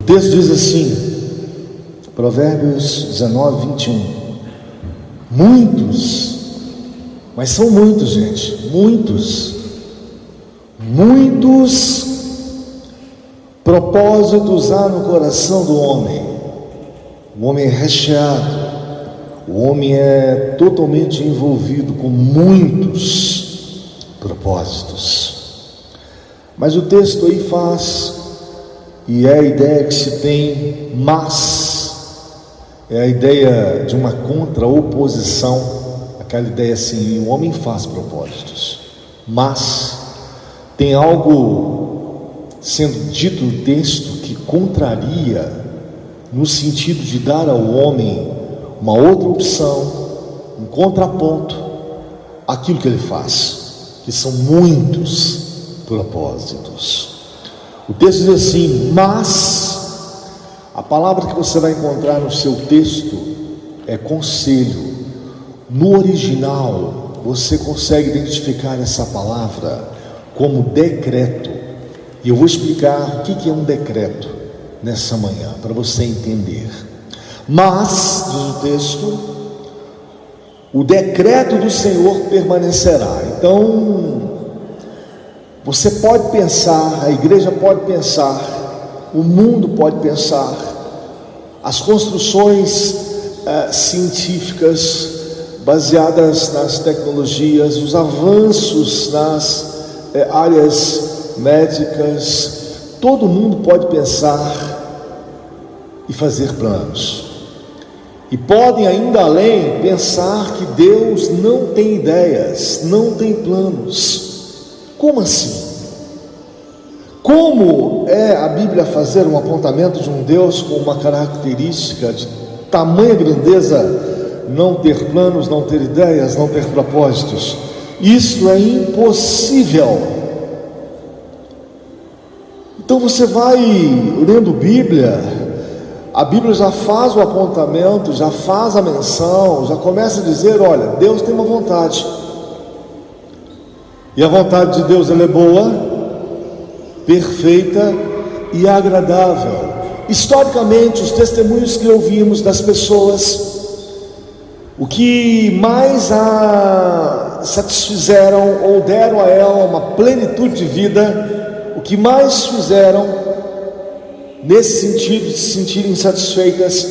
texto diz assim, Provérbios 19, 21. Muitos, mas são muitos, gente, muitos propósitos há no coração do homem. O homem é recheado, o homem é totalmente envolvido com muitos propósitos. Mas o texto aí faz, e é a ideia que se tem, é a ideia de uma contra-oposição, aquela ideia assim, o homem faz propósitos, mas tem algo sendo dito no texto que contraria, no sentido de dar ao homem uma outra opção, um contraponto àquilo que ele faz, que são muitos propósitos. O texto diz assim, mas a palavra que você vai encontrar no seu texto é conselho. No original você consegue identificar essa palavra como decreto, e eu vou explicar o que é um decreto nessa manhã, para você entender. Mas, diz o texto, o decreto do Senhor permanecerá. Então, você pode pensar, a igreja pode pensar, o mundo pode pensar, as construções científicas baseadas nas tecnologias, os avanços nas áreas médicas, todo mundo pode pensar e fazer planos, e podem ainda além pensar que Deus não tem ideias, não tem planos. Como assim? Como é a Bíblia fazer um apontamento de um Deus com uma característica de tamanha grandeza, não ter planos, não ter ideias, não ter propósitos? Isso é impossível. Então você vai lendo Bíblia, a Bíblia já faz o apontamento, já faz a menção, já começa a dizer, olha, Deus tem uma vontade, e a vontade de Deus ela é boa, perfeita e agradável. Historicamente, os testemunhos que ouvimos das pessoas, o que mais a satisfizeram ou deram a ela uma plenitude de vida, o que mais fizeram nesse sentido de se sentirem satisfeitas,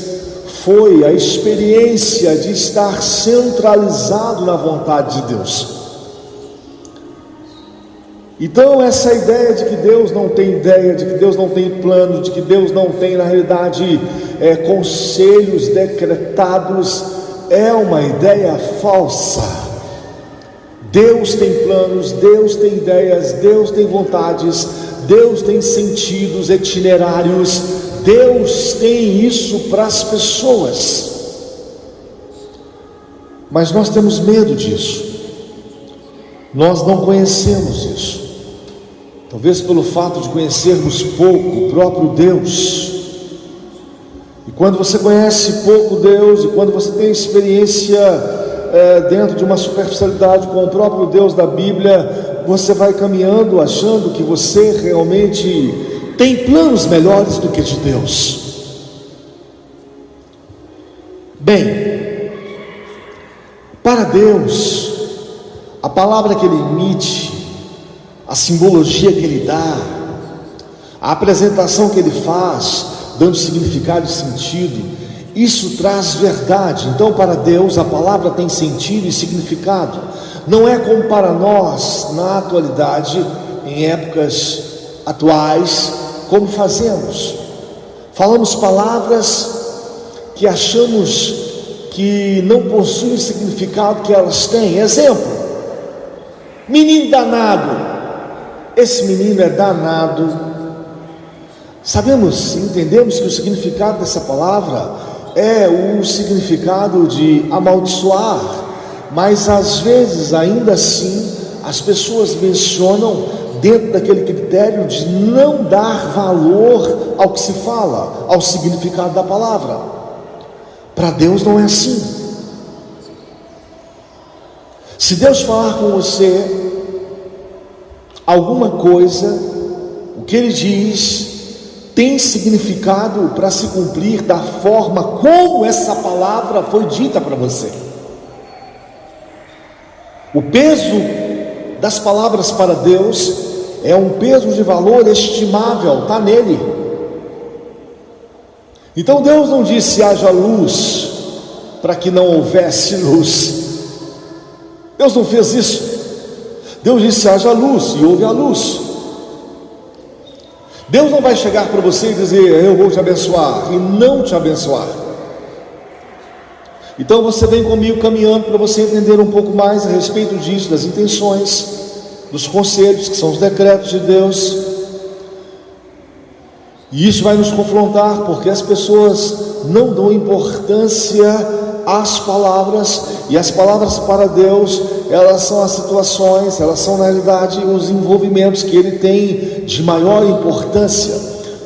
foi a experiência de estar centralizado na vontade de Deus. Então essa ideia de que Deus não tem ideia, de que Deus não tem plano, de que Deus não tem na realidade conselhos decretados, é uma ideia falsa. Deus tem planos, Deus tem ideias, Deus tem vontades, Deus tem sentidos, itinerários, Deus tem isso para as pessoas. Mas nós temos medo disso, nós não conhecemos isso, talvez pelo fato de conhecermos pouco o próprio Deus. E quando você conhece pouco Deus, e quando você tem experiência dentro de uma superficialidade com o próprio Deus da Bíblia, você vai caminhando achando que você realmente tem planos melhores do que de Deus. Bem, para Deus, a palavra que Ele emite, a simbologia que Ele dá, a apresentação que Ele faz, dando significado e sentido, isso traz verdade. Então para Deus a palavra tem sentido e significado. Não é como para nós na atualidade, em épocas atuais, como falamos palavras que achamos que não possuem o significado que elas têm. Exemplo, menino danado, esse menino é danado. Entendemos que o significado dessa palavra é o significado de amaldiçoar, mas às vezes ainda assim as pessoas mencionam dentro daquele critério de não dar valor ao que se fala, ao significado da palavra. Para Deus não é assim. Se Deus falar com você alguma coisa, o que Ele diz tem significado para se cumprir da forma como essa palavra foi dita para você. O peso das palavras para Deus é um peso de valor estimável, está nele. Então Deus não disse haja luz para que não houvesse luz. Deus não fez isso. Deus disse haja luz e houve a luz. Deus não vai chegar para você e dizer eu vou te abençoar e não te abençoar. Então você vem comigo caminhando para você entender um pouco mais a respeito disso, das intenções, dos conselhos, que são os decretos de Deus. E isso vai nos confrontar, porque as pessoas não dão importância às palavras, e as palavras para Deus, elas são as situações, elas são na realidade os envolvimentos que Ele tem de maior importância,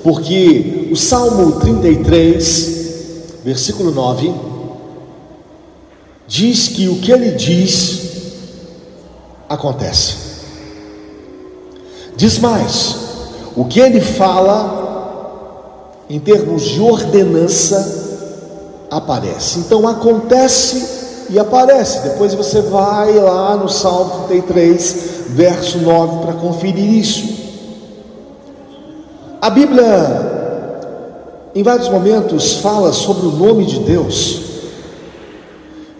porque o Salmo 33, versículo 9, diz que o que Ele diz, acontece. Diz mais, o que Ele fala, em termos de ordenança, aparece. Então acontece e aparece. Depois você vai lá no Salmo 33, verso 9, para conferir isso. A Bíblia, em vários momentos, fala sobre o nome de Deus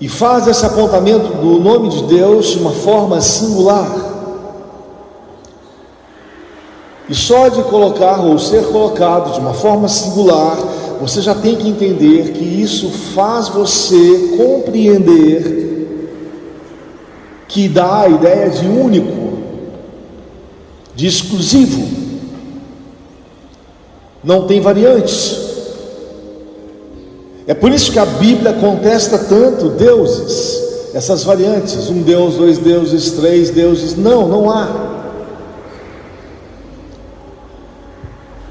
e faz esse apontamento do nome de Deus de uma forma singular. E só de colocar ou ser colocado de uma forma singular, você já tem que entender que isso faz você compreender que dá a ideia de único, de exclusivo, não tem variantes. É por isso que a Bíblia contesta tanto deuses, essas variantes, um Deus, dois deuses, três deuses, não há.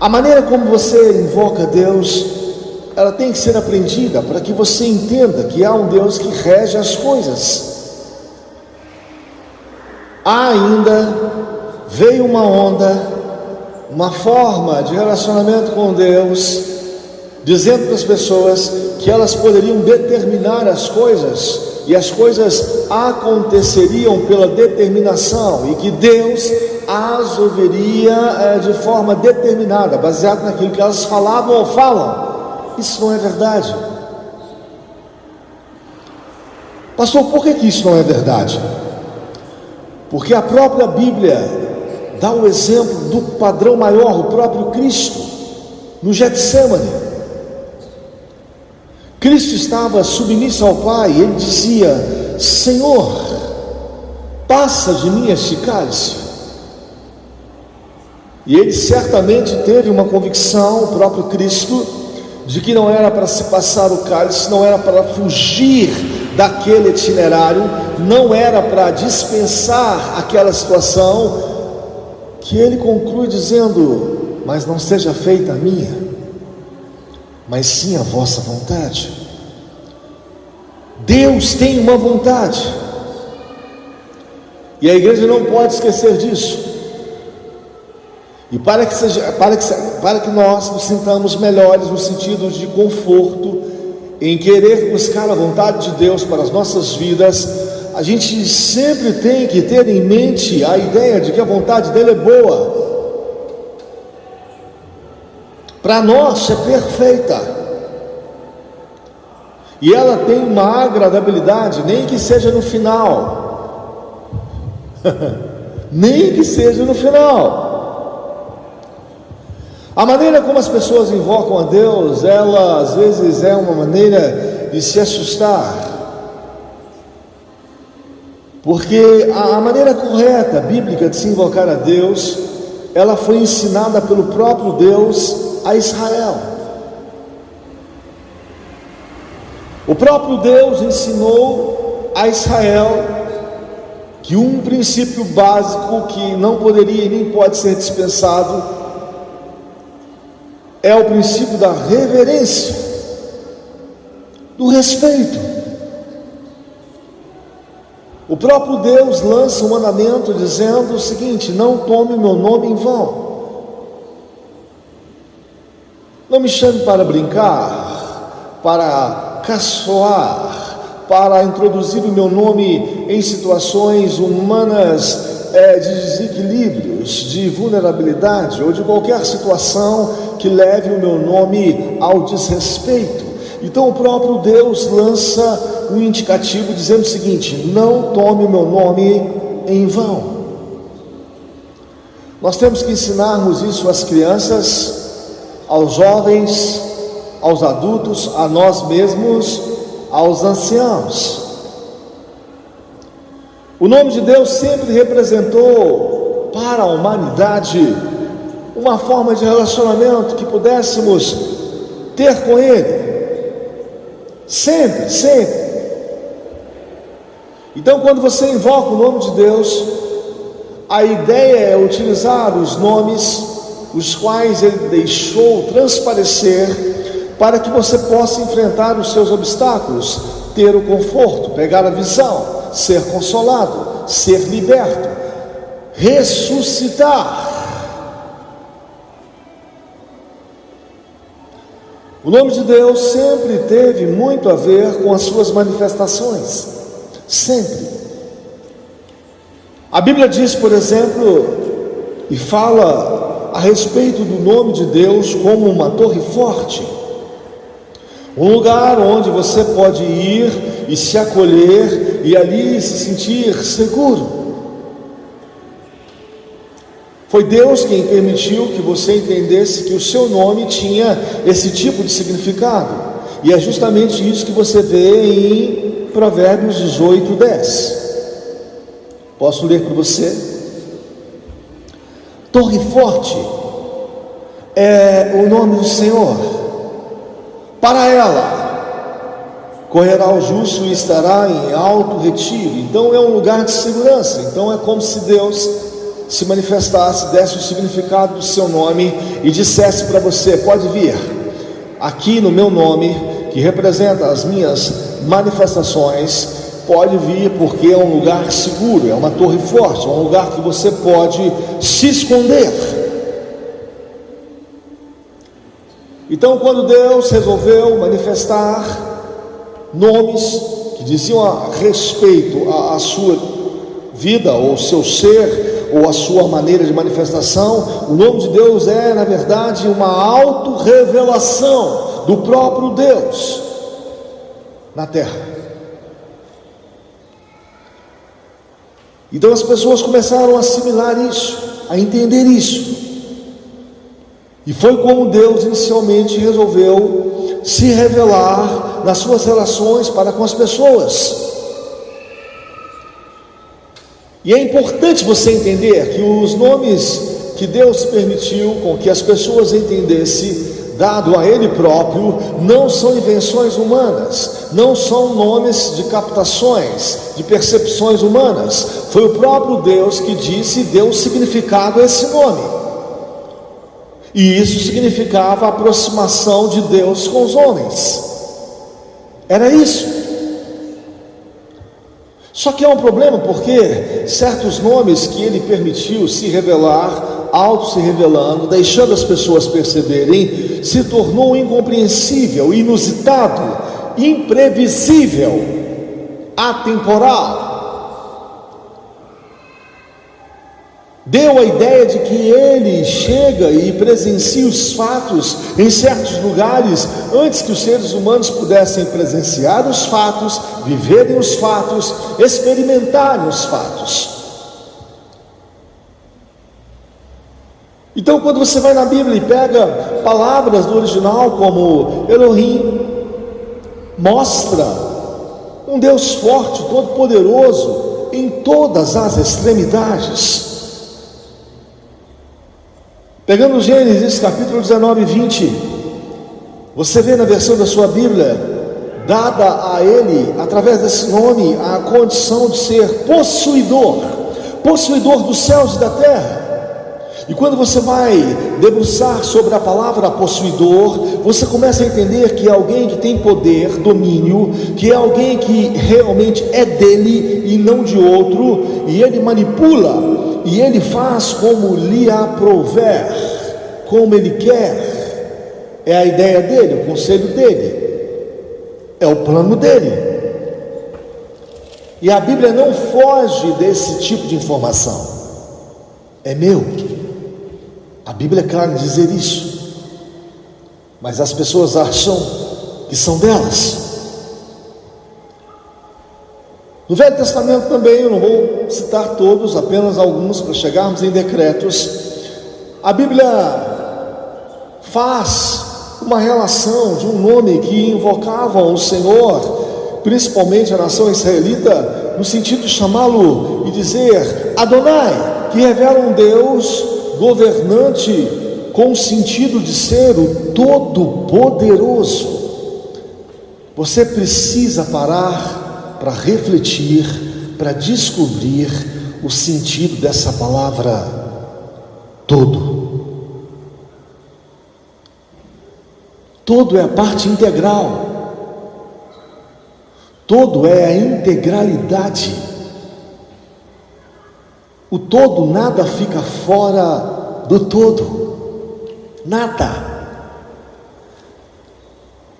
A maneira como você invoca Deus, ela tem que ser aprendida para que você entenda que há um Deus que rege as coisas. Ainda veio uma onda, uma forma de relacionamento com Deus, dizendo para as pessoas que elas poderiam determinar as coisas, e as coisas aconteceriam pela determinação, e que Deus as ouviria de forma determinada, baseado naquilo que elas falavam ou falam. Isso não é verdade. Pastor, por que isso não é verdade? Porque a própria Bíblia dá o exemplo do padrão maior, o próprio Cristo, no Getsemane. Cristo estava submisso ao Pai, e Ele dizia: Senhor, passa de mim este cálice. E Ele certamente teve uma convicção, o próprio Cristo, de que não era para se passar o cálice, não era para fugir daquele itinerário, não era para dispensar aquela situação, que Ele conclui dizendo: mas não seja feita a minha, mas sim a vossa vontade. Deus tem uma vontade, e a igreja não pode esquecer disso. E para que nós nos sintamos melhores no sentido de conforto, em querer buscar a vontade de Deus para as nossas vidas, a gente sempre tem que ter em mente a ideia de que a vontade dele é boa. Para nós é perfeita, e ela tem uma agradabilidade, nem que seja no final. Nem que seja no final. A maneira como as pessoas invocam a Deus, ela às vezes é uma maneira de se assustar, porque a maneira correta, bíblica, de se invocar a Deus, ela foi ensinada pelo próprio Deus a Israel. O próprio Deus ensinou a Israel que um princípio básico que não poderia e nem pode ser dispensado é o princípio da reverência, do respeito. O próprio Deus lança um mandamento dizendo o seguinte: não tome o meu nome em vão. Não me chame para brincar, para caçoar, para introduzir o meu nome em situações humanas de desequilíbrios, de vulnerabilidade ou de qualquer situação que leve o meu nome ao desrespeito. Então o próprio Deus lança um indicativo dizendo o seguinte: não tome o meu nome em vão. Nós temos que ensinarmos isso às crianças, aos jovens, aos adultos, a nós mesmos, aos anciãos. O nome de Deus sempre representou para a humanidade uma forma de relacionamento que pudéssemos ter com Ele. Sempre, sempre. Então, quando você invoca o nome de Deus, a ideia é utilizar os nomes os quais Ele deixou transparecer para que você possa enfrentar os seus obstáculos, ter o conforto, pegar a visão, ser consolado, ser liberto, ressuscitar. O nome de Deus sempre teve muito a ver com as suas manifestações, sempre. A Bíblia diz, por exemplo, e fala a respeito do nome de Deus como uma torre forte, um lugar onde você pode ir e se acolher e ali se sentir seguro. Foi Deus quem permitiu que você entendesse que o seu nome tinha esse tipo de significado, e é justamente isso que você vê em Provérbios 18:10. Posso ler para você? Torre forte é o nome do Senhor. Para ela correrá o justo e estará em alto retiro. Então é um lugar de segurança. Então é como se Deus se manifestasse, desse o significado do seu nome e dissesse para você: pode vir aqui no meu nome, que representa as minhas manifestações, pode vir, porque é um lugar seguro, é uma torre forte, é um lugar que você pode se esconder. Então, quando Deus resolveu manifestar nomes que diziam a respeito à sua vida, ou seu ser, ou a sua maneira de manifestação, o nome de Deus é, na verdade, uma auto-revelação do próprio Deus na terra. Então as pessoas começaram a assimilar isso, a entender isso. E foi como Deus inicialmente resolveu se revelar nas suas relações para com as pessoas. E é importante você entender que os nomes que Deus permitiu com que as pessoas entendessem, dado a Ele próprio, não são invenções humanas, não são nomes de captações, de percepções humanas. Foi o próprio Deus que disse e deu significado a esse nome. E isso significava a aproximação de Deus com os homens. Era isso. Só que é um problema, porque certos nomes que Ele permitiu se revelar, auto se revelando, deixando as pessoas perceberem, se tornou incompreensível, inusitado, imprevisível, atemporal. Deu a ideia de que Ele chega e presencia os fatos em certos lugares antes que os seres humanos pudessem presenciar os fatos, viverem os fatos, experimentarem os fatos. Então, quando você vai na Bíblia e pega palavras do original como Elohim, mostra um Deus forte, todo-poderoso em todas as extremidades. Pegando Gênesis capítulo 19 e 20, você vê na versão da sua Bíblia, dada a Ele, através desse nome, a condição de ser possuidor dos céus e da terra. E quando você vai debruçar sobre a palavra possuidor, você começa a entender que é alguém que tem poder, domínio, que é alguém que realmente é dele e não de outro, e ele manipula, e ele faz como lhe aprouver, como ele quer. é a ideia dele, o conselho dele, é o plano dele. E a Bíblia não foge desse tipo de informação. É meu. A Bíblia é clara em dizer isso. Mas as pessoas acham que são delas. No Velho Testamento também, eu não vou citar todos, apenas alguns para chegarmos em Decretos. A Bíblia faz uma relação de um nome que invocavam o Senhor, principalmente a nação israelita, no sentido de chamá-lo e dizer Adonai, que revela um Deus governante com o sentido de ser o Todo-Poderoso. Você precisa parar para refletir, para descobrir o sentido dessa palavra todo. Todo é a parte integral. Todo é a integralidade. O todo, nada fica fora do todo. Nada.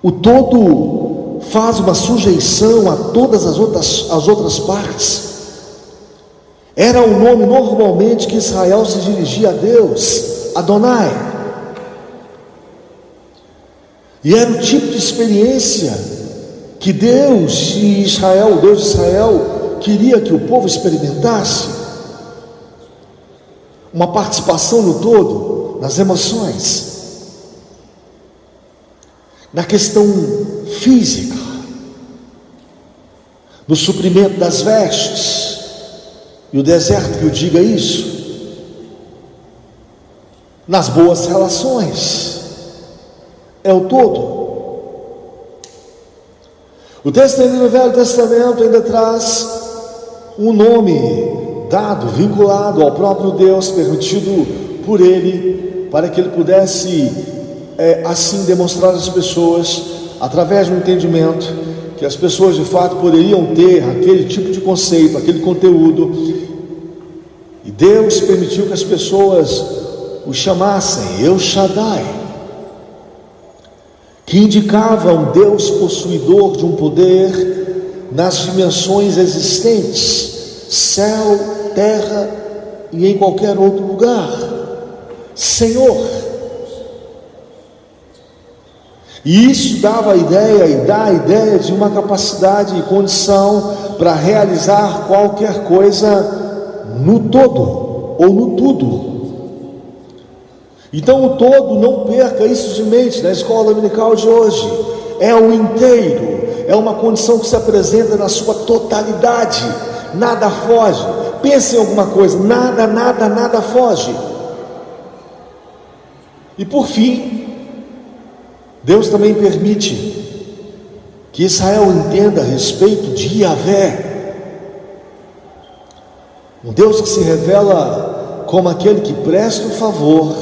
O todo faz uma sujeição a todas as outras partes. Era o nome normalmente que Israel se dirigia a Deus, Adonai. E era o tipo de experiência que Deus de Israel, o Deus de Israel, queria que o povo experimentasse. Uma participação no todo, nas emoções, na questão física, no suprimento das vestes, e o deserto que o diga isso, nas boas relações, é o todo. O texto ainda no Velho Testamento ainda traz um nome dado, vinculado ao próprio Deus, permitido por Ele, para que Ele pudesse assim demonstrar às pessoas, através do entendimento, que as pessoas de fato poderiam ter aquele tipo de conceito, aquele conteúdo, e Deus permitiu que as pessoas o chamassem El Shaddai, que indicava um Deus possuidor de um poder nas dimensões existentes, céu, terra e em qualquer outro lugar, Senhor. E isso dava a ideia e dá a ideia de uma capacidade e condição para realizar qualquer coisa no todo ou no tudo. Então o todo, não perca isso de mente na escola dominical de hoje, é o inteiro, é uma condição que se apresenta na sua totalidade, nada foge. Pense em alguma coisa, nada foge. E por fim, Deus também permite que Israel entenda a respeito de Yahvé, um Deus que se revela como aquele que presta o favor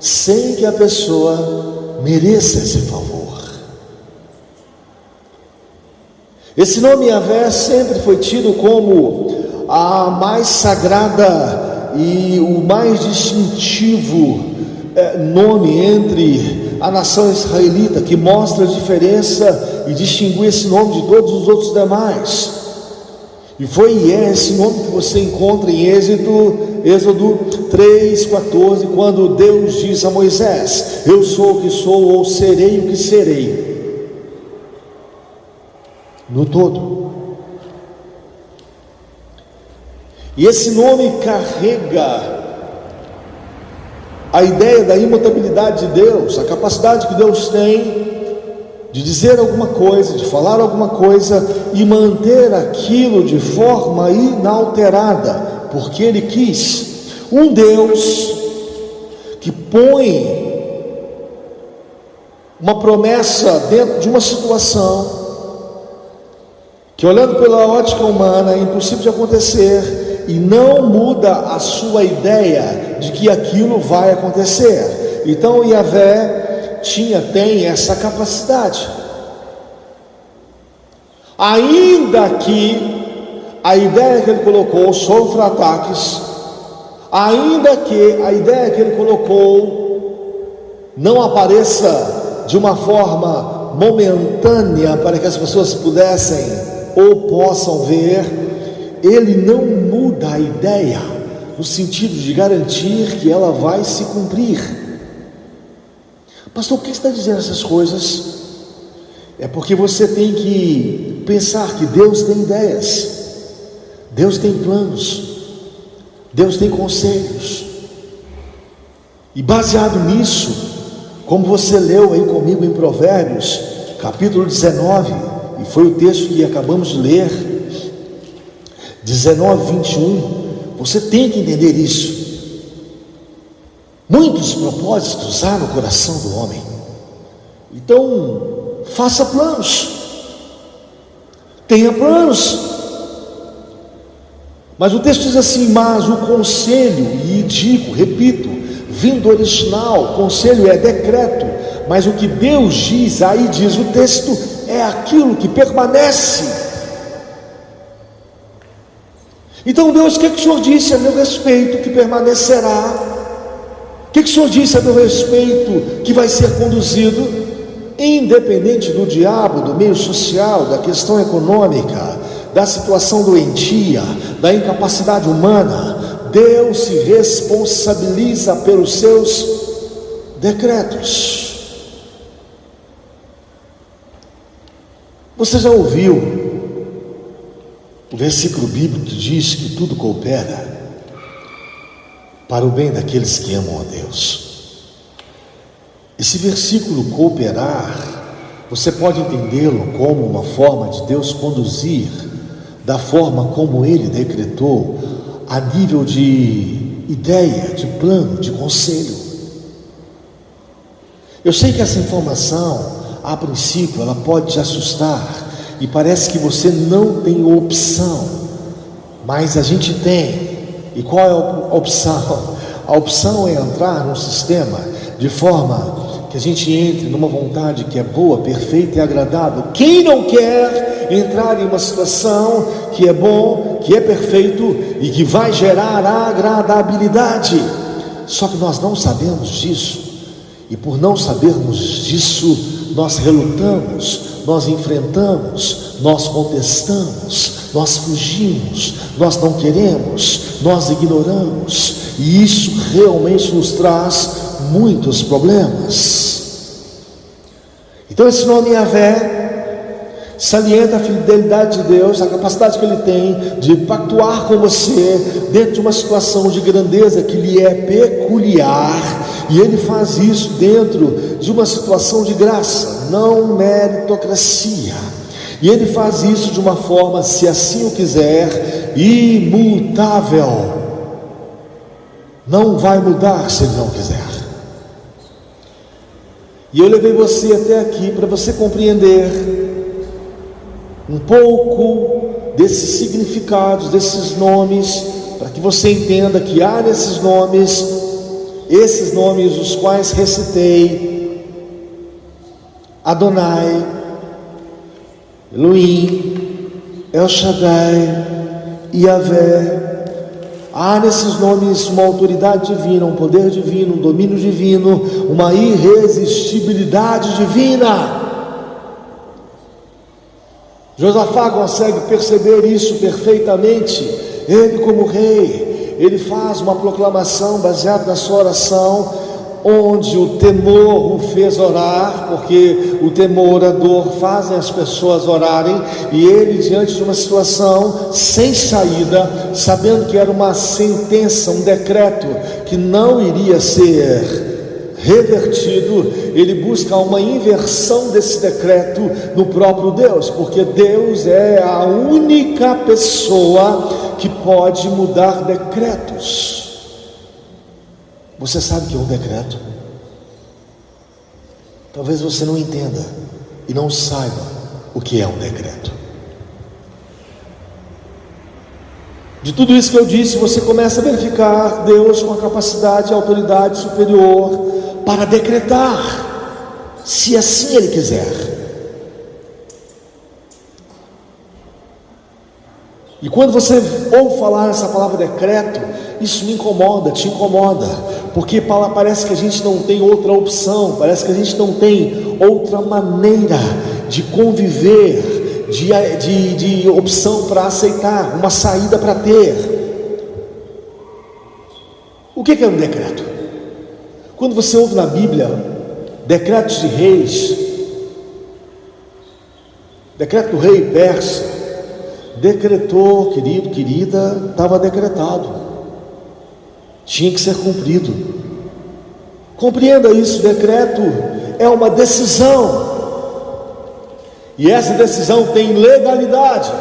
sem que a pessoa mereça esse favor. Esse nome Yahvé sempre foi tido como a mais sagrada e o mais distintivo nome entre a nação israelita, que mostra a diferença e distinguir esse nome de todos os outros demais. E foi e é esse nome que você encontra em Êxodo 3:14, quando Deus diz a Moisés: eu sou o que sou, ou serei o que serei, no todo. E esse nome carrega a ideia da imutabilidade de Deus, a capacidade que Deus tem de dizer alguma coisa, de falar alguma coisa e manter aquilo de forma inalterada, porque Ele quis. Um Deus que põe uma promessa dentro de uma situação que, olhando pela ótica humana, é impossível de acontecer, e não muda a sua ideia de que aquilo vai acontecer. Então Yahvé tem essa capacidade, ainda que a ideia que ele colocou sobre ataques, ainda que a ideia que ele colocou não apareça de uma forma momentânea para que as pessoas pudessem ou possam ver, ele não muda a ideia no sentido de garantir que ela vai se cumprir. Pastor, por que você está dizendo essas coisas? É porque você tem que pensar que Deus tem ideias, Deus tem planos, Deus tem conselhos, e baseado nisso, como você leu aí comigo em Provérbios, capítulo 19, e foi o texto que acabamos de ler, 19, 21, você tem que entender isso. Muitos propósitos há no coração do homem, então faça planos, tenha planos. Mas o texto diz assim: mas o conselho, e digo, repito, vindo original, conselho é decreto, mas o que Deus diz, aí diz o texto, é aquilo que permanece. Então Deus, o que o Senhor disse a meu respeito que permanecerá? O que o Senhor disse a meu respeito que vai ser conduzido? Independente do diabo, do meio social, da questão econômica, da situação doentia, da incapacidade humana, Deus se responsabiliza pelos seus decretos. Você já ouviu o versículo bíblico que diz que tudo coopera para o bem daqueles que amam a Deus? Esse versículo cooperar, você pode entendê-lo como uma forma de Deus conduzir da forma como Ele decretou, a nível de ideia, de plano, de conselho. Eu sei que essa informação, a princípio, ela pode te assustar, e parece que você não tem opção, mas a gente tem. E qual é a opção? A opção é entrar num sistema de forma que a gente entre numa vontade que é boa, perfeita e agradável. Quem não quer entrar em uma situação que é bom, que é perfeito e que vai gerar agradabilidade? Só que nós não sabemos disso, e por não sabermos disso, nós relutamos, nós enfrentamos, nós contestamos, nós fugimos, nós não queremos, nós ignoramos, e isso realmente nos traz muitos problemas. Então esse nome Yahvé salienta a fidelidade de Deus, a capacidade que Ele tem de pactuar com você dentro de uma situação de grandeza que lhe é peculiar, e Ele faz isso dentro de uma situação de graça, não meritocracia, e Ele faz isso de uma forma, se assim o quiser, imutável. Não vai mudar se Ele não quiser. E eu levei você até aqui para você compreender um pouco desses significados, desses nomes, para que você entenda que há nesses nomes, esses nomes os quais recitei: Adonai, Elohim, El Shaddai, Yahvé. Há nesses nomes uma autoridade divina, um poder divino, um domínio divino, uma irresistibilidade divina. Josafá consegue perceber isso perfeitamente. Ele, como rei, ele faz uma proclamação baseada na sua oração, onde o temor o fez orar, porque o temor, a dor fazem as pessoas orarem, e ele, diante de uma situação sem saída, sabendo que era uma sentença, um decreto que não iria ser revertido, ele busca uma inversão desse decreto no próprio Deus, porque Deus é a única pessoa que pode mudar decretos. Você sabe o que é um decreto? Talvez você não entenda e não saiba o que é um decreto. De tudo isso que eu disse, você começa a verificar Deus com a capacidade e autoridade superior para decretar, se assim Ele quiser. E quando você ouve falar essa palavra decreto, isso me incomoda, te incomoda, porque parece que a gente não tem outra opção, parece que a gente não tem outra maneira de conviver, de opção para aceitar, uma saída para ter. O que é um decreto? Quando você ouve na Bíblia decretos de reis, decreto do rei persa, decretou, querido, querida, estava decretado, tinha que ser cumprido. Compreenda isso, decreto é uma decisão, e essa decisão tem legalidade,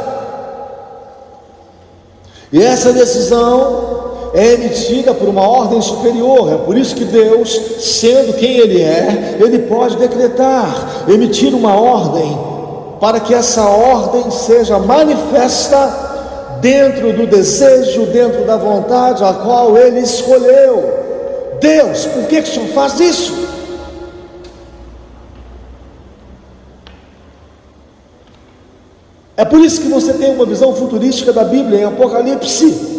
e essa decisão é emitida por uma ordem superior. É por isso que Deus, sendo quem Ele é, Ele pode decretar, emitir uma ordem, para que essa ordem seja manifesta dentro do desejo, dentro da vontade a qual Ele escolheu. Deus, por que o Senhor faz isso? É por isso que você tem uma visão futurística da Bíblia em Apocalipse,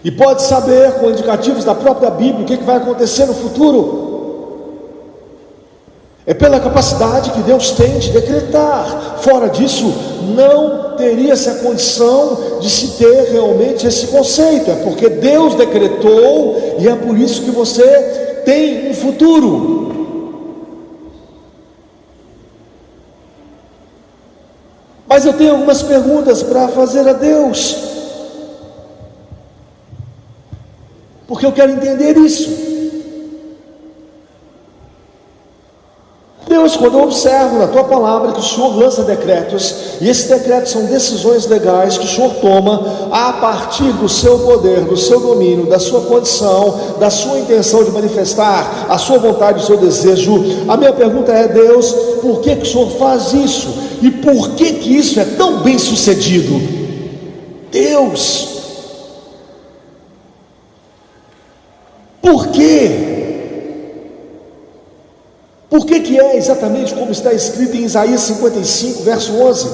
e pode saber com indicativos da própria Bíblia o que vai acontecer no futuro. É pela capacidade que Deus tem de decretar. Fora disso, não teria-se a condição de se ter realmente esse conceito. É porque Deus decretou, e é por isso que você tem um futuro. Mas eu tenho algumas perguntas para fazer a Deus, porque eu quero entender isso. Deus, quando eu observo na tua palavra que o Senhor lança decretos, e esses decretos são decisões legais que o Senhor toma a partir do seu poder, do seu domínio, da sua condição, da sua intenção de manifestar a sua vontade, o seu desejo, a minha pergunta é: Deus, por que o Senhor faz isso? E por que isso é tão bem sucedido? Deus, por quê? Por que é exatamente como está escrito em Isaías 55, verso 11?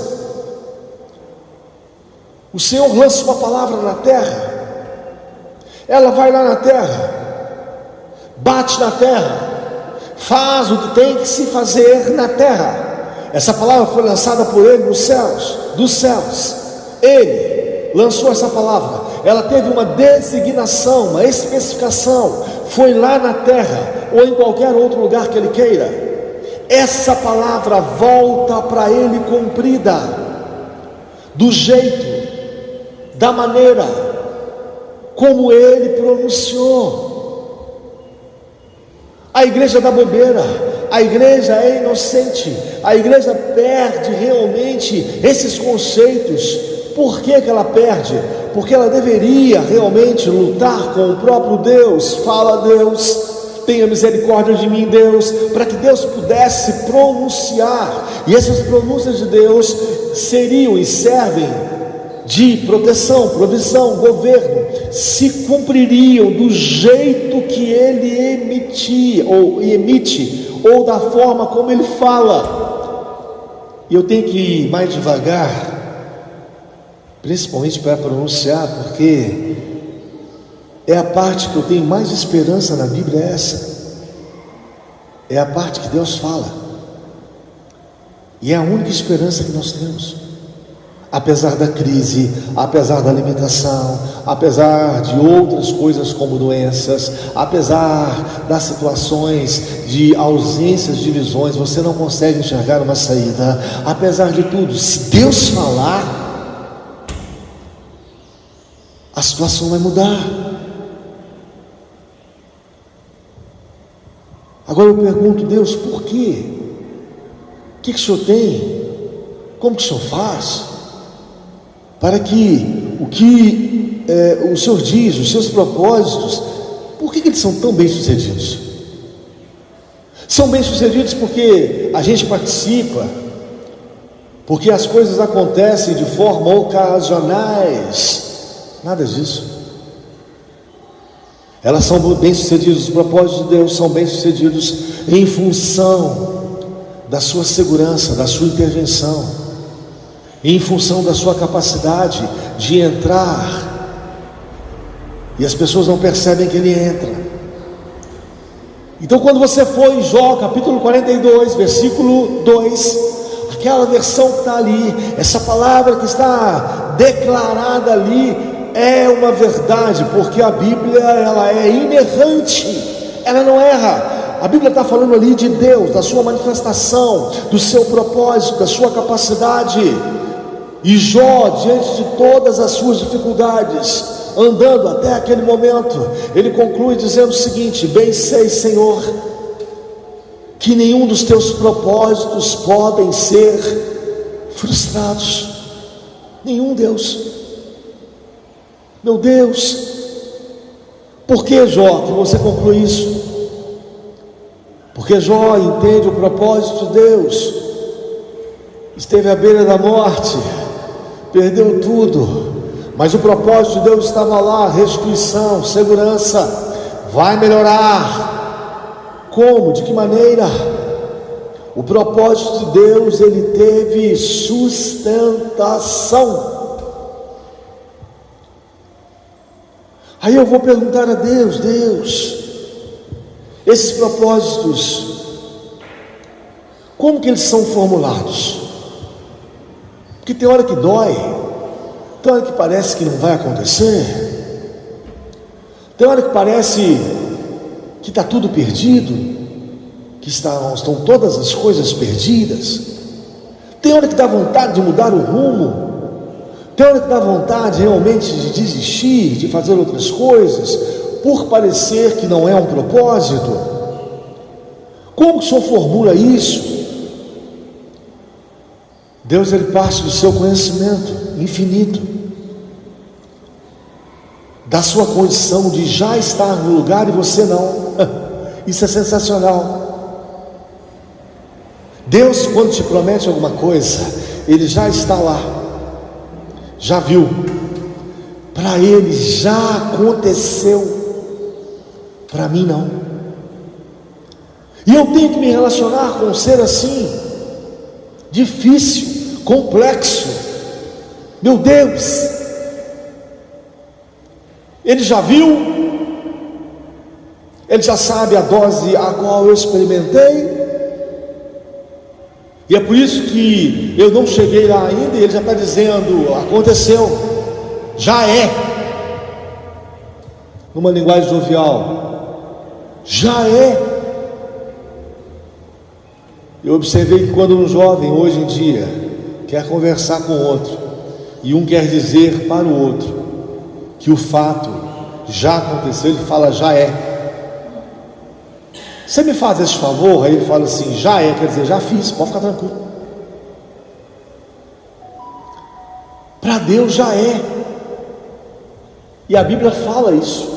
O Senhor lança uma palavra na terra, ela vai lá na terra, bate na terra, faz o que tem que se fazer na terra. Essa palavra foi lançada por Ele nos céus, dos céus. Ele lançou essa palavra, ela teve uma designação, uma especificação, foi lá na terra, ou em qualquer outro lugar que Ele queira. Essa palavra volta para Ele cumprida, do jeito, da maneira, como Ele pronunciou. A igreja dá bobeira, a igreja é inocente, a igreja perde realmente esses conceitos. Por que ela perde? Porque ela deveria realmente lutar com o próprio Deus. Fala, Deus, tenha misericórdia de mim, Deus, para que Deus pudesse pronunciar, e essas pronúncias de Deus seriam e servem de proteção, provisão, governo, se cumpririam do jeito que Ele emite, ou da forma como Ele fala. E eu tenho que ir mais devagar, principalmente para pronunciar, porque é a parte que eu tenho mais esperança na Bíblia, é essa. É a parte que Deus fala, e é a única esperança que nós temos. Apesar da crise, apesar da limitação, apesar de outras coisas como doenças, apesar das situações de ausências de visões, você não consegue enxergar uma saída. Apesar de tudo, se Deus falar, a situação vai mudar. Agora eu pergunto, Deus, por quê? O que o Senhor tem? Como que o Senhor faz? Para que o Senhor diz, os seus propósitos, por que eles são tão bem sucedidos? São bem sucedidos porque a gente participa, porque as coisas acontecem de forma ocasionais. Nada disso. Elas são bem sucedidas, os propósitos de Deus são bem sucedidos em função da sua segurança, da sua intervenção, em função da sua capacidade de entrar, e as pessoas não percebem que Ele entra. Então, quando você for em Jó, capítulo 42, versículo 2, aquela versão que está ali, essa palavra que está declarada ali, é uma verdade, porque a Bíblia, ela é inerrante, ela não erra. A Bíblia está falando ali de Deus, da sua manifestação, do seu propósito, da sua capacidade. E Jó, diante de todas as suas dificuldades, andando até aquele momento, ele conclui dizendo o seguinte: bem sei, Senhor, que nenhum dos teus propósitos podem ser frustrados. Nenhum, Deus. Meu Deus, por que, Jó, que você conclui isso? Porque Jó entende o propósito de Deus. Esteve à beira da morte, perdeu tudo, mas o propósito de Deus estava lá: restituição, segurança, vai melhorar. Como? De que maneira? O propósito de Deus, ele teve sustentação. Aí eu vou perguntar a Deus: Deus, esses propósitos, como que eles são formulados? Porque tem hora que dói, tem hora que parece que não vai acontecer, tem hora que parece que está tudo perdido, que estão todas as coisas perdidas, tem hora que dá vontade de mudar o rumo, tem hora que dá vontade realmente de desistir, de fazer outras coisas, por parecer que não é um propósito. Como que o Senhor formula isso? Deus, ele parte do seu conhecimento infinito, da sua condição de já estar no lugar e você não. Isso é sensacional. Deus, quando te promete alguma coisa, ele já está lá, já viu, para ele já aconteceu, para mim não. E eu tenho que me relacionar com um ser assim, difícil, complexo. Meu Deus, ele já viu, ele já sabe a dose a qual eu experimentei, e é por isso que eu não cheguei lá ainda, e ele já está dizendo: aconteceu, já é, numa linguagem jovial, já é. Eu observei que quando um jovem hoje em dia quer conversar com outro, e um quer dizer para o outro que o fato já aconteceu, ele fala: já é. Você me faz esse favor? Aí ele fala assim: já é, quer dizer, já fiz, pode ficar tranquilo. Para Deus já é, e a Bíblia fala isso.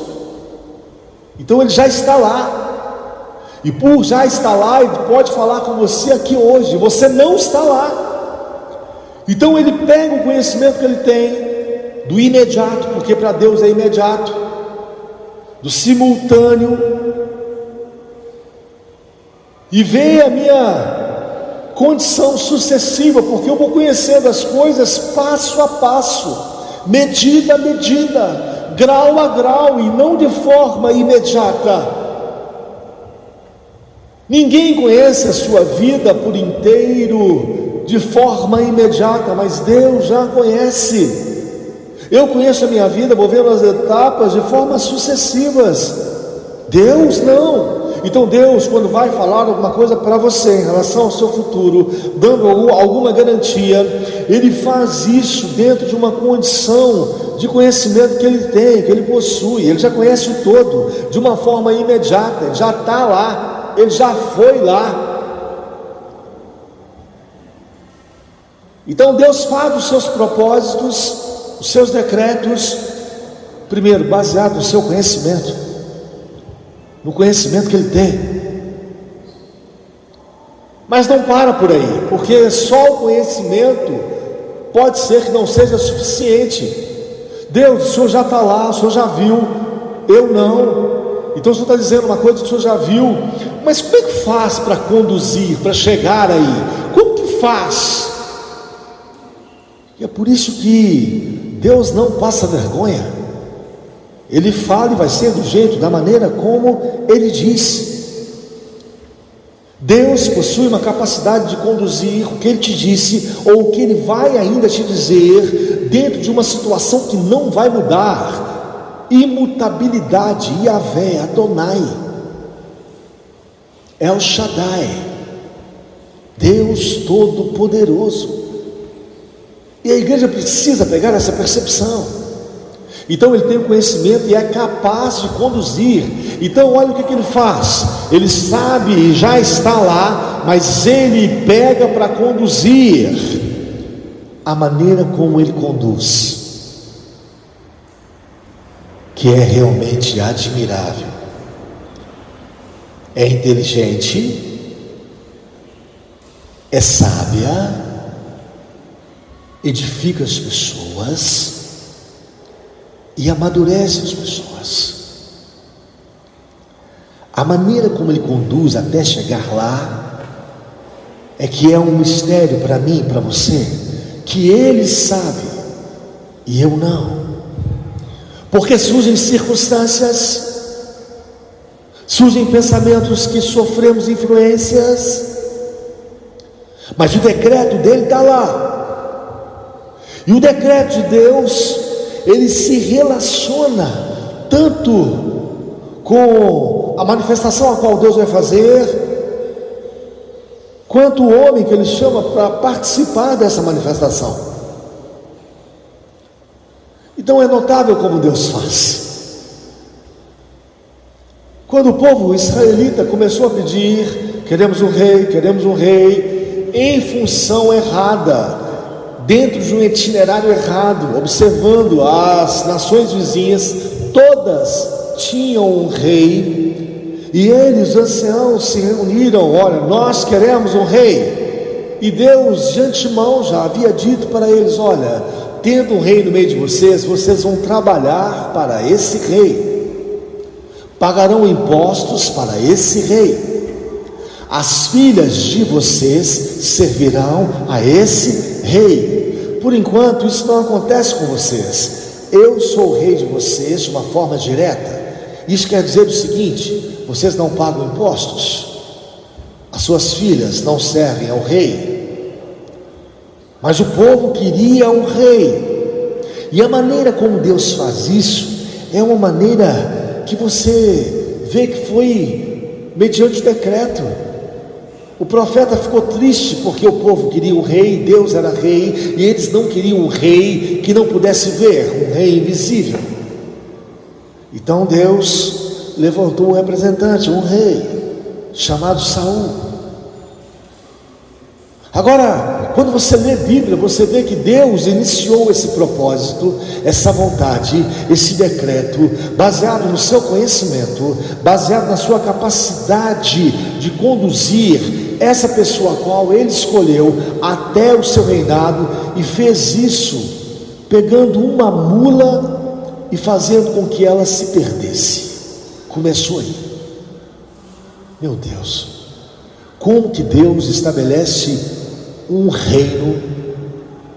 Então ele já está lá, e por já estar lá, ele pode falar com você aqui hoje. Você não está lá, então ele pega o conhecimento que ele tem do imediato, porque para Deus é imediato, do simultâneo, e vê a minha condição sucessiva, porque eu vou conhecendo as coisas passo a passo, medida a medida, grau a grau, e não de forma imediata. Ninguém conhece a sua vida por inteiro de forma imediata, mas Deus já conhece. Eu conheço a minha vida, vou vendo as etapas de formas sucessivas. Deus não. Então Deus, quando vai falar alguma coisa para você em relação ao seu futuro, dando alguma garantia, Ele faz isso dentro de uma condição de conhecimento que Ele tem, que Ele possui. Ele já conhece o todo, de uma forma imediata, Ele já está lá, Ele já foi lá. Então Deus faz os seus propósitos, os seus decretos, primeiro, baseado no seu conhecimento, no conhecimento que ele tem. Mas não para por aí, porque só o conhecimento pode ser que não seja suficiente. Deus, o Senhor já está lá, o Senhor já viu, eu não. Então o Senhor está dizendo uma coisa que o Senhor já viu, mas como é que faz para conduzir, para chegar aí? Como que faz? E é por isso que Deus não passa vergonha. Ele fala e vai ser do jeito, da maneira como Ele diz. Deus possui uma capacidade de conduzir o que Ele te disse, ou o que Ele vai ainda te dizer, dentro de uma situação que não vai mudar. Imutabilidade. Yahvé, Adonai, El Shaddai, Deus Todo-Poderoso. E a igreja precisa pegar essa percepção. Então ele tem o conhecimento e é capaz de conduzir. Então olha o que ele faz. Ele sabe e já está lá, mas ele pega para conduzir. A maneira como ele conduz, que é realmente admirável. É inteligente, é sábia, edifica as pessoas e amadurece as pessoas. A maneira como ele conduz até chegar lá é que é um mistério para mim e para você, que ele sabe e eu não. Porque surgem circunstâncias, surgem pensamentos que sofremos influências, mas o decreto dele está lá. E o decreto de Deus, ele se relaciona tanto com a manifestação a qual Deus vai fazer, quanto o homem que ele chama para participar dessa manifestação. Então é notável como Deus faz. Quando o povo israelita começou a pedir, queremos um rei, em função errada, dentro de um itinerário errado, observando as nações vizinhas, todas tinham um rei, e eles, os anciãos, se reuniram. Olha, nós queremos um rei, e Deus de antemão já havia dito para eles: olha, tendo um rei no meio de vocês, vocês vão trabalhar para esse rei, pagarão impostos para esse rei, as filhas de vocês servirão a esse rei. Por enquanto isso não acontece com vocês. Eu sou o rei de vocês de uma forma direta. Isso quer dizer o seguinte: vocês não pagam impostos, as suas filhas não servem ao rei. Mas o povo queria um rei, e a maneira como Deus faz isso é uma maneira que você vê que foi mediante o decreto. O profeta ficou triste porque o povo queria um rei, Deus era rei, e eles não queriam um rei que não pudesse ver, um rei invisível. Então Deus levantou um representante, um rei, chamado Saul. Agora, quando você lê a Bíblia, você vê que Deus iniciou esse propósito, essa vontade, esse decreto, baseado no seu conhecimento, baseado na sua capacidade de conduzir essa pessoa a qual ele escolheu até o seu reinado, e fez isso pegando uma mula e fazendo com que ela se perdesse. Começou aí. Meu Deus, como que Deus estabelece um reino,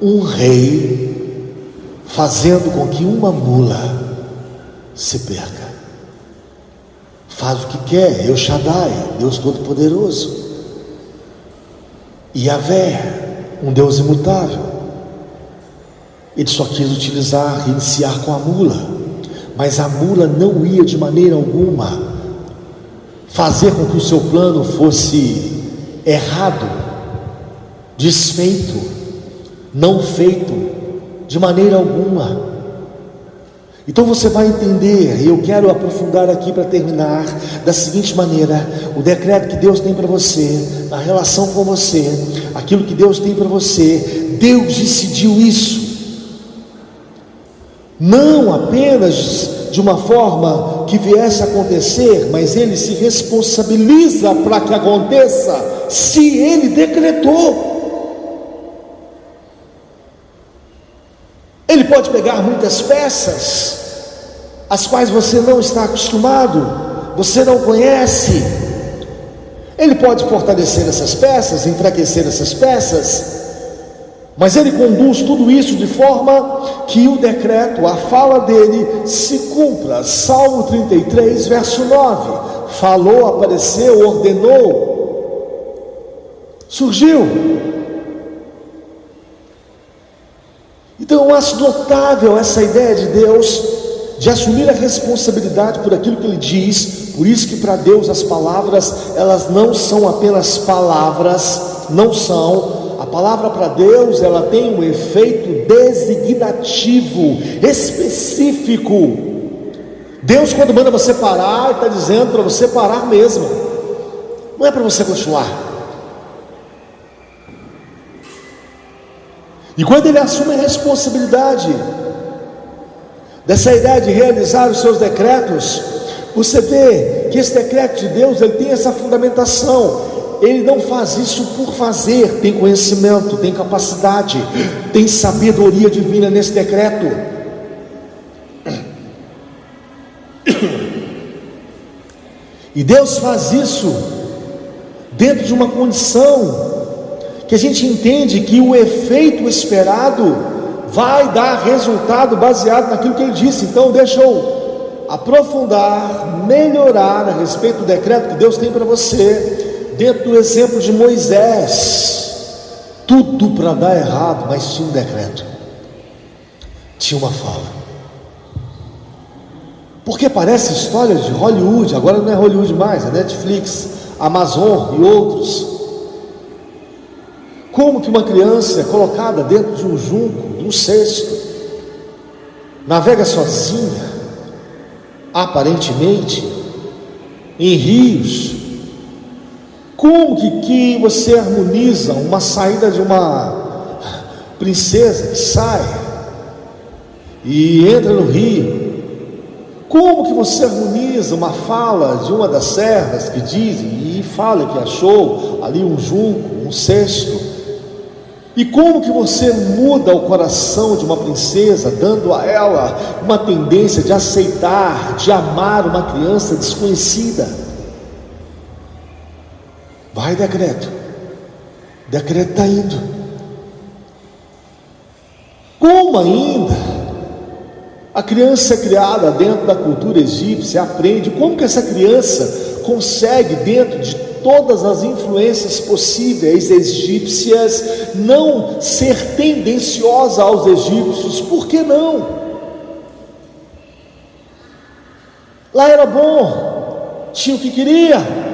um rei, fazendo com que uma mula se perca? Faz o que quer. El Shaddai, Deus Todo-Poderoso, Yahvé, um Deus imutável. Ele só quis iniciar com a mula, mas a mula não ia de maneira alguma fazer com que o seu plano fosse errado, desfeito, não feito de maneira alguma. Então você vai entender, e eu quero aprofundar aqui para terminar da seguinte maneira: o decreto que Deus tem para você, a relação com você, aquilo que Deus tem para você, Deus decidiu isso, não apenas de uma forma que viesse a acontecer, mas Ele se responsabiliza para que aconteça, se Ele decretou. Ele pode pegar muitas peças, as quais você não está acostumado, você não conhece. Ele pode fortalecer essas peças, enfraquecer essas peças, mas Ele conduz tudo isso de forma que o decreto, a fala dele, se cumpra. Salmo 33, verso 9: falou, apareceu, ordenou. surgiu. Então eu acho notável essa ideia de Deus de assumir a responsabilidade por aquilo que Ele diz. Por isso que para Deus as palavras, elas não são apenas palavras, não são. A palavra para Deus, ela tem um efeito designativo, específico. Deus, quando manda você parar, está dizendo para você parar mesmo, não é para você continuar. E quando Ele assume a responsabilidade dessa ideia de realizar os seus decretos, você vê que esse decreto de Deus, ele tem essa fundamentação. Ele não faz isso por fazer, tem conhecimento, tem capacidade, tem sabedoria divina nesse decreto. E Deus faz isso dentro de uma condição que a gente entende que o efeito esperado vai dar resultado baseado naquilo que Ele disse. Então deixa eu aprofundar, melhorar a respeito do decreto que Deus tem para você, dentro do exemplo de Moisés. Tudo para dar errado, mas tinha um decreto, tinha uma fala. Porque parece história de Hollywood, agora não é Hollywood mais, é Netflix, Amazon e outros. Como que uma criança é colocada dentro de um junco, de um cesto, navega sozinha, aparentemente, em rios? Como que você harmoniza uma saída de uma princesa que sai e entra no rio? Como que você harmoniza uma fala de uma das servas que diz e fala que achou ali um junco, um cesto? E como que você muda o coração de uma princesa, dando a ela uma tendência de aceitar, de amar uma criança desconhecida? Vai decreto está indo. Como ainda a criança é criada dentro da cultura egípcia, aprende, como que essa criança consegue, dentro de todas as influências possíveis egípcias, não ser tendenciosa aos egípcios? Por que não? Lá era bom, tinha o que queria.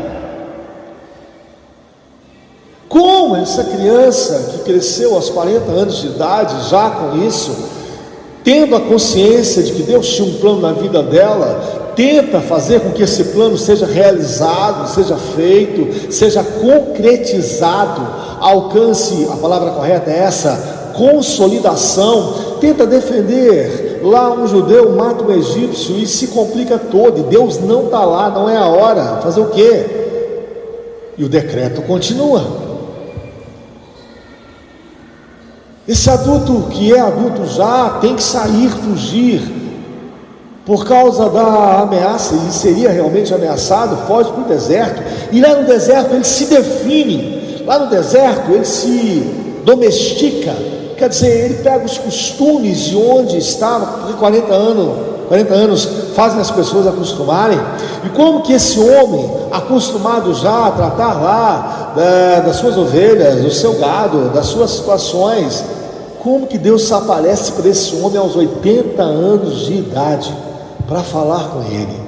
Como essa criança que cresceu aos 40 anos de idade, já com isso, tendo a consciência de que Deus tinha um plano na vida dela, tenta fazer com que esse plano seja realizado, seja feito, seja concretizado, alcance, a palavra correta é essa, consolidação. Tenta defender, lá um judeu mata um egípcio e se complica todo, e Deus não está lá, não é a hora, fazer o quê? E o decreto continua. Esse adulto que é adulto já tem que sair, fugir, por causa da ameaça, e seria realmente ameaçado, foge para o deserto, e lá no deserto ele se define, lá no deserto ele se domestica, quer dizer, ele pega os costumes de onde estava, porque 40 anos fazem as pessoas acostumarem. E como que esse homem, acostumado já a tratar lá das suas ovelhas, do seu gado, das suas situações, como que Deus aparece para esse homem aos 80 anos de idade, para falar com ele?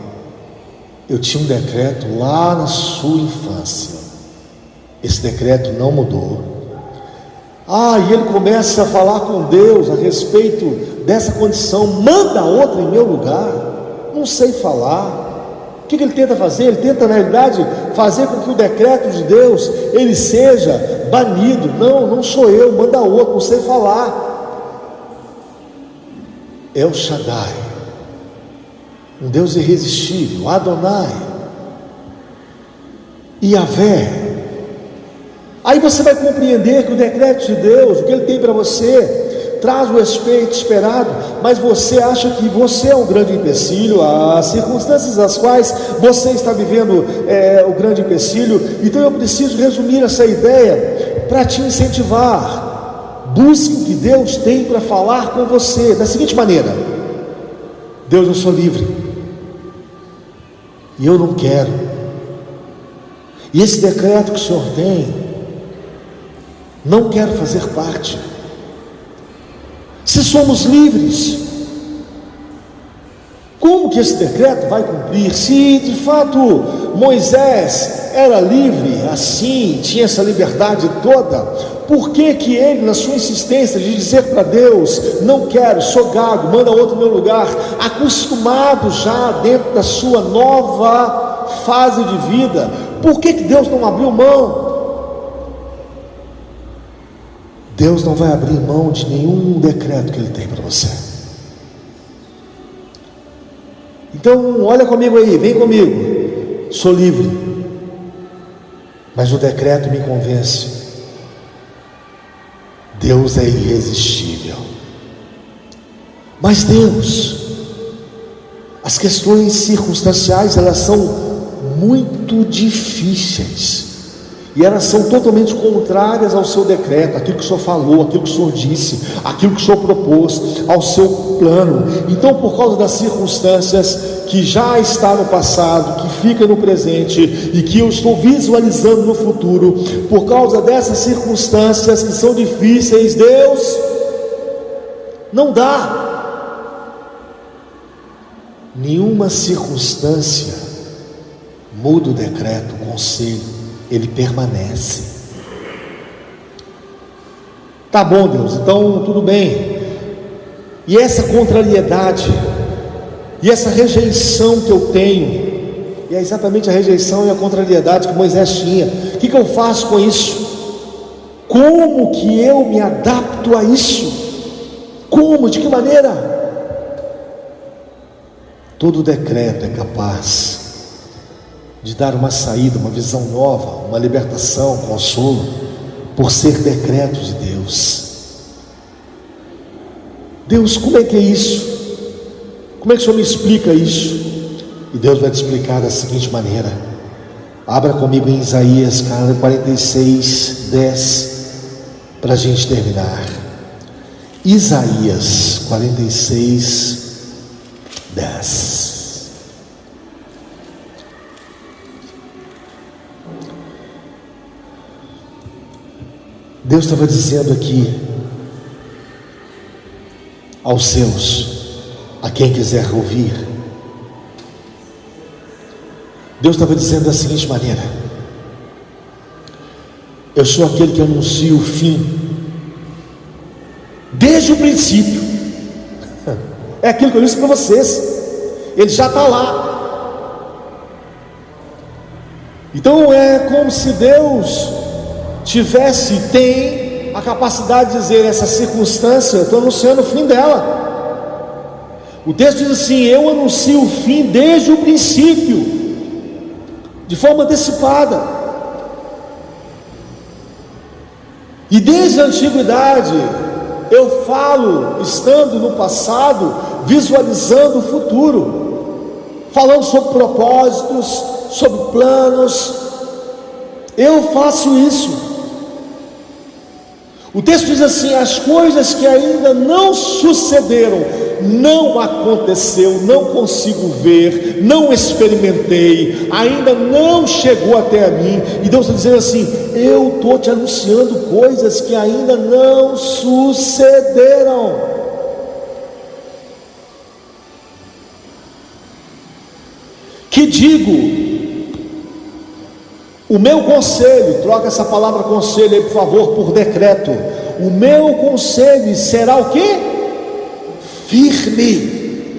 Eu tinha um decreto lá na sua infância, esse decreto não mudou. E ele começa a falar com Deus a respeito dessa condição. Manda outra em meu lugar. Não sei falar. O que ele tenta fazer? Ele tenta, na realidade, fazer com que o decreto de Deus ele seja banido. Não sou eu, manda outro, não sei falar. El Shaddai, um Deus irresistível, Adonai, Yahvé. Aí você vai compreender que o decreto de Deus, o que Ele tem para você, traz o efeito esperado, mas você acha que você é um grande empecilho, as circunstâncias das quais você está vivendo o grande empecilho. Então eu preciso resumir essa ideia para te incentivar. Busque o que Deus tem para falar com você, da seguinte maneira: Deus, eu sou livre, e eu não quero, e esse decreto que o Senhor tem, não quero fazer parte. Se somos livres, como que esse decreto vai cumprir? Se de fato Moisés era livre, assim, tinha essa liberdade toda, por que que ele, na sua insistência de dizer para Deus, não quero, sou gago, manda outro no meu lugar, acostumado já dentro da sua nova fase de vida, por que que Deus não abriu mão? Deus não vai abrir mão de nenhum decreto que Ele tem para você. Então, olha comigo aí, vem comigo. Sou livre, mas o decreto me convence. Deus é irresistível. Mas Deus, as questões circunstanciais, elas são muito difíceis. E elas são totalmente contrárias ao seu decreto, aquilo que o Senhor falou, aquilo que o Senhor disse, aquilo que o Senhor propôs, ao seu plano. Então, por causa das circunstâncias que já está no passado, que fica no presente e que eu estou visualizando no futuro, por causa dessas circunstâncias que são difíceis, Deus não dá. Nenhuma circunstância muda o decreto, o conselho. Ele permanece. Tá bom, Deus, então tudo bem. E essa contrariedade, e essa rejeição que eu tenho, e é exatamente a rejeição e a contrariedade que Moisés tinha, o que eu faço com isso? Como que eu me adapto a isso? Como? De que maneira? Todo decreto é capaz de dar uma saída, uma visão nova, uma libertação, um consolo, por ser decreto de Deus. Deus, como é que é isso? Como é que o Senhor me explica isso? E Deus vai te explicar da seguinte maneira. Abra comigo em Isaías 46, 10, para a gente terminar. Isaías 46, 10. Deus estava dizendo aqui aos seus, a quem quiser ouvir, Deus estava dizendo da seguinte maneira: eu sou aquele que anuncia o fim desde o princípio. É aquilo que eu disse para vocês, ele já está lá. Então é como se Deus tem a capacidade de dizer: essa circunstância, eu estou anunciando o fim dela. O texto diz assim: eu anuncio o fim desde o princípio, de forma antecipada, e desde a antiguidade eu falo, estando no passado, visualizando o futuro, falando sobre propósitos, sobre planos. Eu faço isso. O texto diz assim: as coisas que ainda não sucederam, não aconteceu, não consigo ver, não experimentei, ainda não chegou até a mim. E Deus está dizendo assim: eu estou te anunciando coisas que ainda não sucederam. Que digo, o meu conselho, troca essa palavra conselho aí por favor por decreto. O meu conselho será o quê? Firme.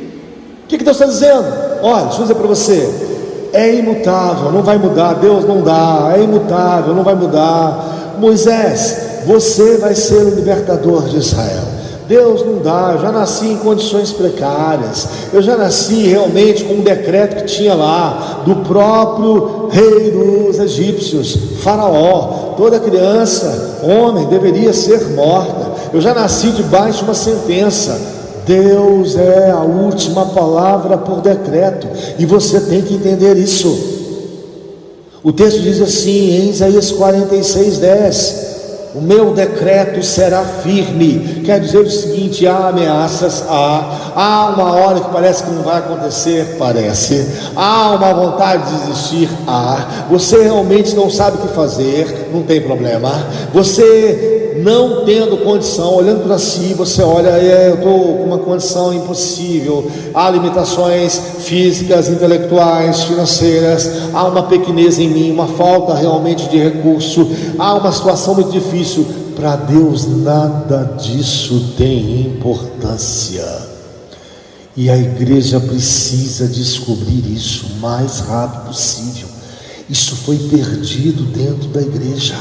O que Deus está dizendo? Olha, deixa eu dizer para você: é imutável, não vai mudar. Deus não dá, é imutável, não vai mudar. Moisés, você vai ser o libertador de Israel. Deus não dá, eu já nasci em condições precárias, eu já nasci realmente com um decreto que tinha lá, do próprio rei dos egípcios, Faraó. Toda criança, homem, deveria ser morta. Eu já nasci debaixo de uma sentença. Deus é a última palavra por decreto, e você tem que entender isso. O texto diz assim em Isaías 46, 10: o meu decreto será firme. Quer dizer o seguinte: há ameaças, há uma hora que parece que não vai acontecer, parece, há uma vontade de desistir, você realmente não sabe o que fazer, não tem problema, você não tendo condição, olhando para si, você olha, eu estou com uma condição impossível, há limitações físicas, intelectuais, financeiras, há uma pequenez em mim, uma falta realmente de recurso, há uma situação muito difícil. Para Deus nada disso tem importância, e a igreja precisa descobrir isso o mais rápido possível. Isso foi perdido dentro da igreja.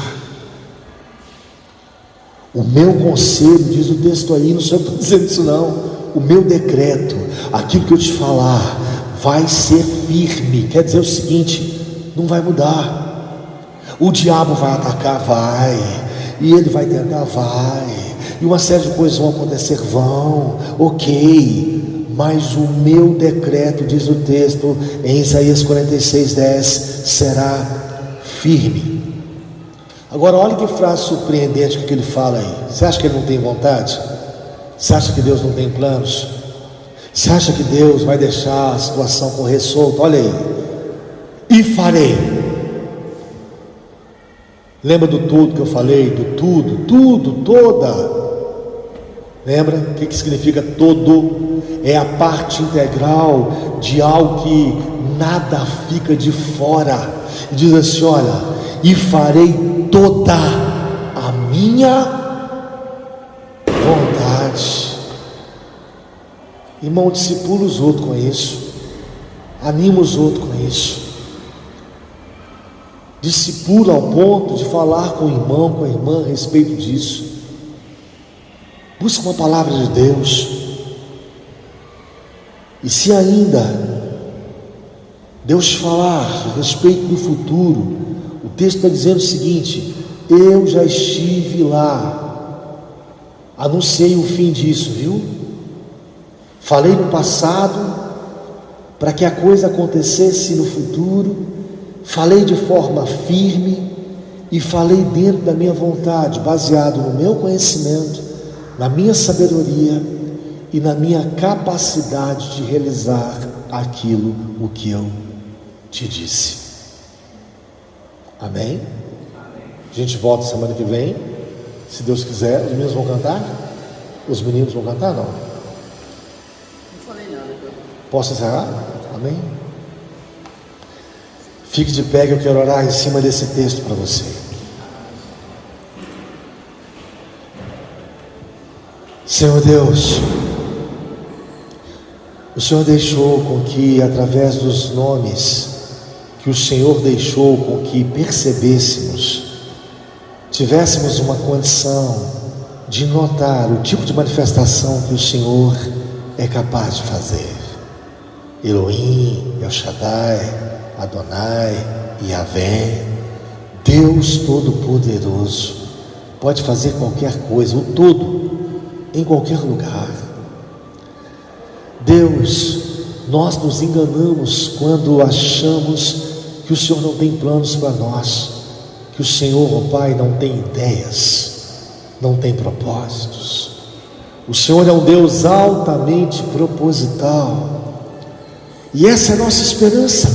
O meu conselho, diz o texto aí, não estou dizendo isso não, o meu decreto, aquilo que eu te falar, vai ser firme. Quer dizer o seguinte, não vai mudar. O diabo vai atacar, vai, e ele vai tentar, vai, e uma série de coisas vão acontecer, vão, ok, mas o meu decreto, diz o texto em Isaías 46:10, será firme. Agora olha que frase surpreendente que ele fala aí. Você acha que ele não tem vontade? Você acha que Deus não tem planos? Você acha que Deus vai deixar a situação correr solta? Olha aí, e farei. Lembra do tudo que eu falei? Do tudo, toda. Lembra? O que significa todo? É a parte integral de algo que nada fica de fora. E diz assim, olha, e farei toda a minha vontade. Irmão, discipula os outros com isso, anima os outros com isso, discipula ao ponto de falar com o irmão, com a irmã a respeito disso. Busca uma palavra de Deus. E se ainda Deus falar a respeito do futuro, o texto está dizendo o seguinte: eu já estive lá, anunciei o fim disso, viu? Falei no passado para que a coisa acontecesse no futuro, falei de forma firme e falei dentro da minha vontade, baseado no meu conhecimento, na minha sabedoria e na minha capacidade de realizar aquilo o que eu te disse. Amém? A gente volta semana que vem, se Deus quiser. Os meninos vão cantar? Os meninos vão cantar? Não? Não falei nada. Posso encerrar? Amém? Fique de pé que eu quero orar em cima desse texto para você. Senhor Deus, o Senhor deixou com que, através dos nomes que o Senhor deixou com que percebêssemos, tivéssemos uma condição de notar o tipo de manifestação que o Senhor é capaz de fazer. Elohim, El Shaddai, Adonai, Yahvé, Deus Todo-Poderoso, pode fazer qualquer coisa, o todo, em qualquer lugar. Deus, nós nos enganamos quando achamos que o Senhor não tem planos para nós, que o Senhor, ó Pai, não tem ideias, não tem propósitos. O Senhor é um Deus altamente proposital, e essa é a nossa esperança.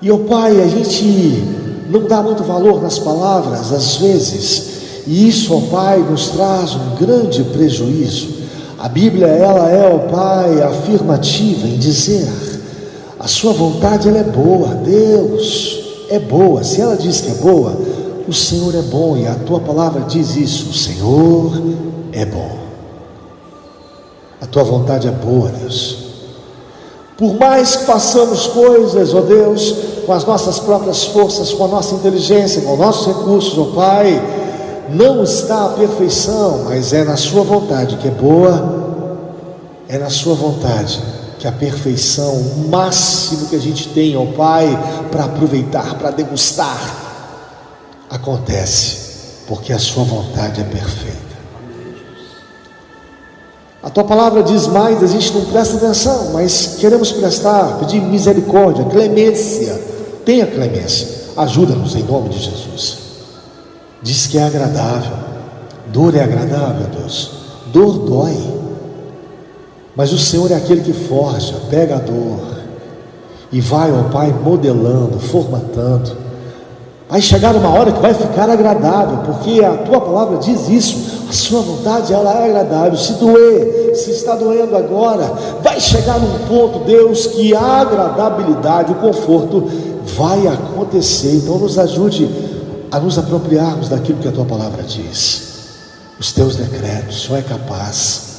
E, ó Pai, a gente não dá muito valor nas palavras às vezes, e isso, ó Pai, nos traz um grande prejuízo. A Bíblia, ela é, ó Pai, afirmativa em dizer: a sua vontade, ela é boa. Deus é boa. Se ela diz que é boa, o Senhor é bom, e a tua palavra diz isso: o Senhor é bom. A tua vontade é boa, Deus. Por mais que façamos coisas, ó Deus, com as nossas próprias forças, com a nossa inteligência, com os nossos recursos, ó Pai, não está a perfeição, mas é na sua vontade que é boa, é na sua vontade que a perfeição, o máximo que a gente tem, ó Pai, para aproveitar, para degustar, acontece, porque a sua vontade é perfeita. A tua palavra diz mais, a gente não presta atenção, mas queremos prestar, pedir misericórdia, clemência. Tenha clemência, ajuda-nos em nome de Jesus. Diz que é agradável, dor é agradável, Deus, dor dói, mas o Senhor é aquele que forja, pega a dor e vai, ó Pai, modelando, formatando, Vai chegar uma hora que vai ficar agradável, porque a tua palavra diz isso. A sua vontade, ela é agradável. Se doer, se está doendo agora, vai chegar num ponto, Deus, que a agradabilidade, o conforto vai acontecer. Então nos ajude a nos apropriarmos daquilo que a tua palavra diz. Os teus decretos, o Senhor é capaz.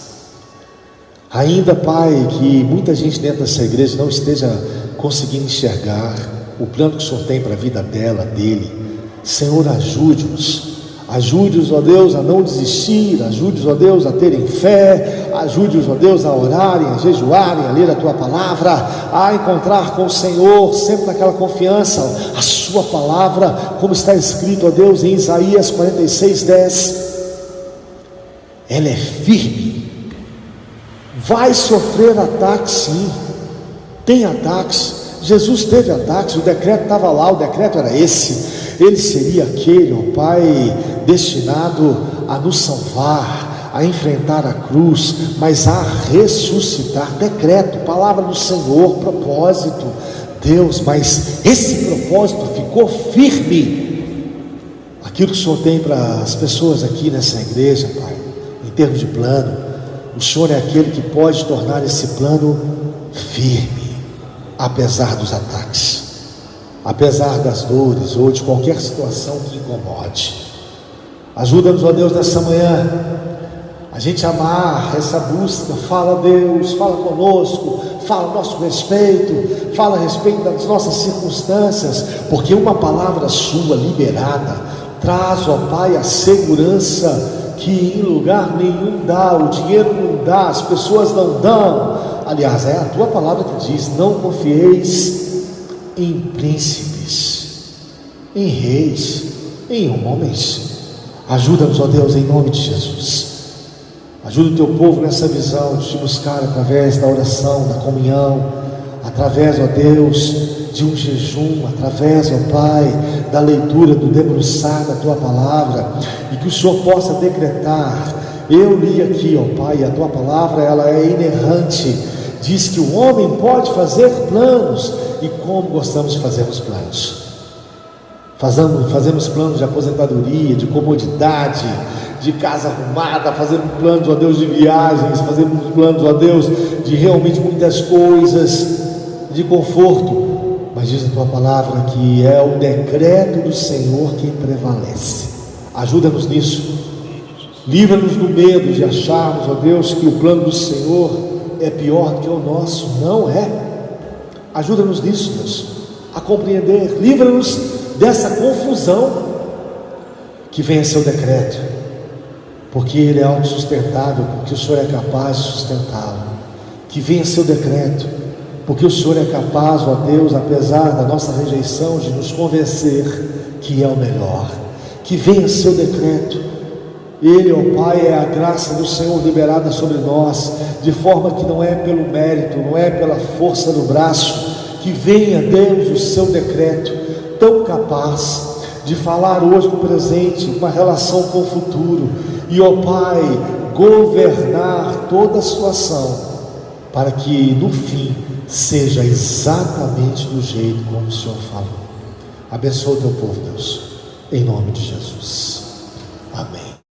Ainda, Pai, que muita gente dentro dessa igreja não esteja conseguindo enxergar o plano que o Senhor tem para a vida dela, dele. Senhor, ajude-os, ó Deus, a não desistir, ajude-os, ó Deus, a terem fé, ajude-os, ó Deus, a orarem, a jejuarem, a ler a tua palavra, a encontrar com o Senhor, sempre naquela confiança. A sua palavra, como está escrito, ó Deus, em Isaías 46:10, ela é firme. Vai sofrer ataques, sim, tem ataques. Jesus teve ataques, o decreto estava lá, o decreto era esse. Ele seria aquele, ó Pai, destinado a nos salvar, a enfrentar a cruz, mas a ressuscitar. Decreto, palavra do Senhor, propósito, Deus, mas esse propósito ficou firme. Aquilo que o Senhor tem para as pessoas aqui nessa igreja, Pai, em termos de plano, o Senhor é aquele que pode tornar esse plano firme, apesar dos ataques, apesar das dores ou de qualquer situação que incomode. Ajuda-nos, ó Deus, nessa manhã, a gente amar essa busca. Fala, Deus, fala conosco, fala a nosso respeito, fala a respeito das nossas circunstâncias, porque uma palavra sua liberada traz, ó Pai, a segurança que em lugar nenhum dá, o dinheiro não dá, as pessoas não dão. Aliás, é a tua palavra que diz: não confieis em príncipes, em reis, em homens. Ajuda-nos, ó Deus, em nome de Jesus. Ajuda o teu povo nessa visão de te buscar através da oração, da comunhão, através, ó Deus, de um jejum, através, ó Pai, da leitura, do debruçar da tua palavra, e que o Senhor possa decretar. Eu li aqui, ó Pai, a tua palavra, ela é inerrante. Diz que o homem pode fazer planos, e como gostamos de fazer os planos. Fazemos planos de aposentadoria, de comodidade, de casa arrumada, fazemos planos, ó Deus, de viagens, fazemos planos, ó Deus, de realmente muitas coisas, de conforto. Mas diz a tua palavra que é o decreto do Senhor quem prevalece. Ajuda-nos nisso. Livra-nos do medo de acharmos, ó Deus, que o plano do Senhor é pior do que o nosso. Não é. Ajuda-nos nisso, Deus, a compreender. Livra-nos dessa confusão. Que venha seu decreto, porque ele é autossustentável, porque o Senhor é capaz de sustentá-lo. Que venha seu decreto, porque o Senhor é capaz, ó Deus, apesar da nossa rejeição, de nos convencer que é o melhor. Que venha seu decreto. Ele, ó Pai, é a graça do Senhor liberada sobre nós, de forma que não é pelo mérito, não é pela força do braço. Que venha, Deus, o seu decreto, tão capaz de falar hoje no presente, uma relação com o futuro, e, ó Pai, governar toda a situação, para que no fim seja exatamente do jeito como o Senhor falou. Abençoa o teu povo, Deus, em nome de Jesus. Amém.